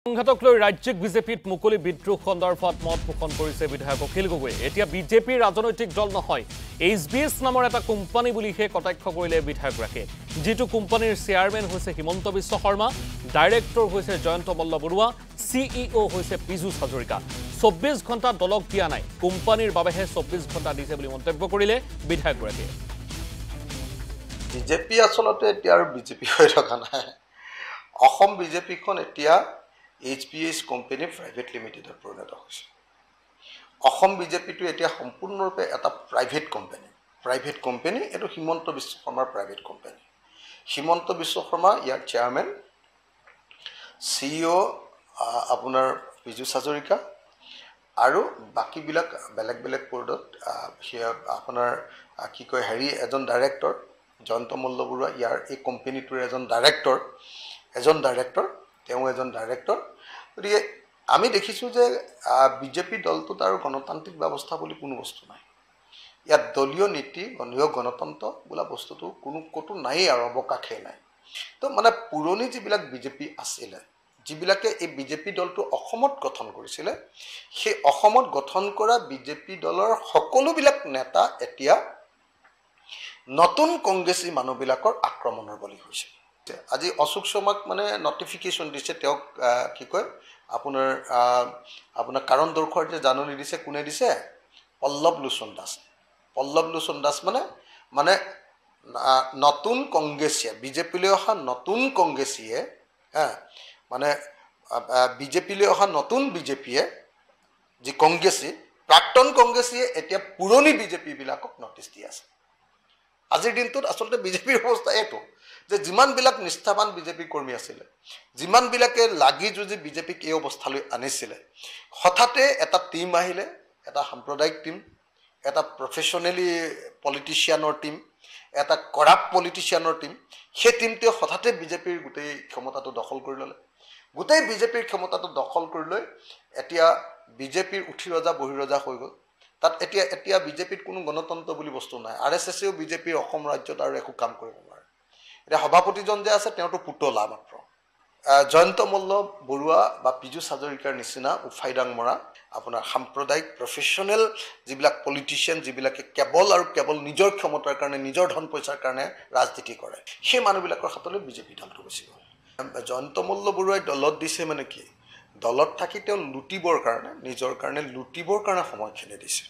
সংঘাতক লৈ ৰাজ্যিক বিজেপিত মুকলি বিদ্ৰোহ সন্দৰ্ভত মত পোষণ কৰিছে বিধায়ক অখিল গগৈ। এতিয়া বিজেপিৰ ৰাজনৈতিক দল নহয়, HBS নামৰ এটা কোম্পানী বুলিহে কটাক্ষ কৰিলে বিধায়কগৰাকীয়ে। যিটো কোম্পানীৰ চেয়াৰমেন হৈছে হিমন্ত বিশ্ব শৰ্মা, ডাইৰেক্টৰ হৈছে জয়ন্ত মল্ল বৰুৱা, CEO হৈছে পীযুষ হাজৰিকা। 24 ঘণ্টা দলক দিয়া নাই, কোম্পানীৰ বাবেহে 24 ঘণ্টা দিছে বুলি মন্তব্য কৰিলে বিধায়কগৰাকীয়ে। বিজেপি আসলতে এতিয়া আৰু বিজেপি হৈ থকা নাই। অসম বিজেপিখন এতিয়া HBS কোম্পানী প্ৰাইভেট লিমিটেডত পৰিণত হৈছে। অসম বিজেপিটো এতিয়া সম্পূৰ্ণৰূপে এটা প্ৰাইভেট কোম্পানী। এইটো হিমন্ত বিশ্ব শৰ্মাৰ প্ৰাইভেট কোম্পানী। হিমন্ত বিশ্ব শৰ্মা ইয়াৰ চেয়াৰমেন, CEO আপোনাৰ পীযুষ হাজৰিকা আৰু বাকীবিলাক বেলেগ বেলেগ পদত আপোনাৰ কি কয় এজন ডাইৰেক্টৰ জয়ন্ত মল্ল বৰুৱা ইয়াৰ এই কোম্পানীটোৰ এজন ডাইৰেক্টৰ তেওঁ এজন ডাইৰেক্টৰ। গতিকে আমি দেখিছোঁ যে বিজেপি দলটোত আৰু গণতান্ত্ৰিক ব্যৱস্থা বুলি কোনো বস্তু নাই। ইয়াত দলীয় নীতি গণতন্ত্ৰ বোলা বস্তুটো ক'তো নাই আৰু অৱকাশেই নাই। তো মানে পুৰণি যিবিলাক বিজেপি আছিলে, যিবিলাকে এই বিজেপি দলটো অসমত গঠন কৰিছিলে, সেই অসমত গঠন কৰা বিজেপি দলৰ সকলোবিলাক নেতা এতিয়া নতুন কংগ্ৰেছী মানুহবিলাকৰ আক্ৰমণৰ বলি হৈছে। আজি অশোক শৰ্মাক মানে নটিফিকেশ্যন দিছে, তেওঁক কি কয় আপোনাৰ কাৰণ দৰ্শৰ যে জাননী দিছে, কোনে দিছে? পল্লৱ লোচন দাস মানে নতুন কংগ্ৰেছীয়ে, বিজেপিলৈ অহা নতুন কংগ্ৰেছীয়ে মানে বিজেপিলৈ অহা নতুন বিজেপিয়ে যি কংগ্ৰেছী প্ৰাক্তন কংগ্ৰেছীয়ে এতিয়া পুৰণি বিজেপিবিলাকক নটিচ দি আছে। আজিৰ দিনটোত আচলতে বিজেপিৰ অৱস্থা এইটো যে যিমানবিলাক নিষ্ঠাবান বিজেপি কৰ্মী আছিলে, যিমানবিলাকে লাগি যুঁজি বিজেপিক এই অৱস্থালৈ আনিছিলে, হঠাতে এটা টীম আহিলে, এটা সাম্প্ৰদায়িক টীম, এটা প্ৰফেশ্যনেলি পলিটিচিয়ানৰ টীম, এটা কৰাপ্ট পলিটিচিয়ানৰ টীম। সেই টীমটোৱে হঠাতে বিজেপিৰ গোটেই ক্ষমতাটো দখল কৰি ল'লে। গোটেই বিজেপিৰ ক্ষমতাটো দখল কৰি লৈ এতিয়া বিজেপিৰ উঠি ৰজা বহি ৰজা হৈ গ'ল। তাত এতিয়া বিজেপিত কোনো গণতন্ত্ৰ বুলি বস্তু নাই। RSSেও বিজেপিৰ অসম ৰাজ্যত আৰু একো কাম কৰিব নোৱাৰে। এতিয়া সভাপতিজন যে আছে তেওঁতো পুতলা মাত্ৰ। জয়ন্ত মল্ল বৰুৱা বা পীযুষ হাজৰিকাৰ নিচিনা উফাইদাং মৰা আপোনাৰ সাম্প্ৰদায়িক প্ৰফেশ্যনেল যিবিলাক পলিটিচিয়ান, যিবিলাকে কেৱল নিজৰ ক্ষমতাৰ কাৰণে, নিজৰ ধন পইচাৰ কাৰণে ৰাজনীতি কৰে, সেই মানুহবিলাকৰ হাতলৈ বিজেপি দলটো গুচি গ'ল। জয়ন্ত মল্ল বৰুৱাই দলত দিছে মানে কি? দলত থাকি তেওঁ লুটিবৰ কাৰণে, নিজৰ কাৰণে লুটিবৰ কাৰণে সময়খিনি দিছে।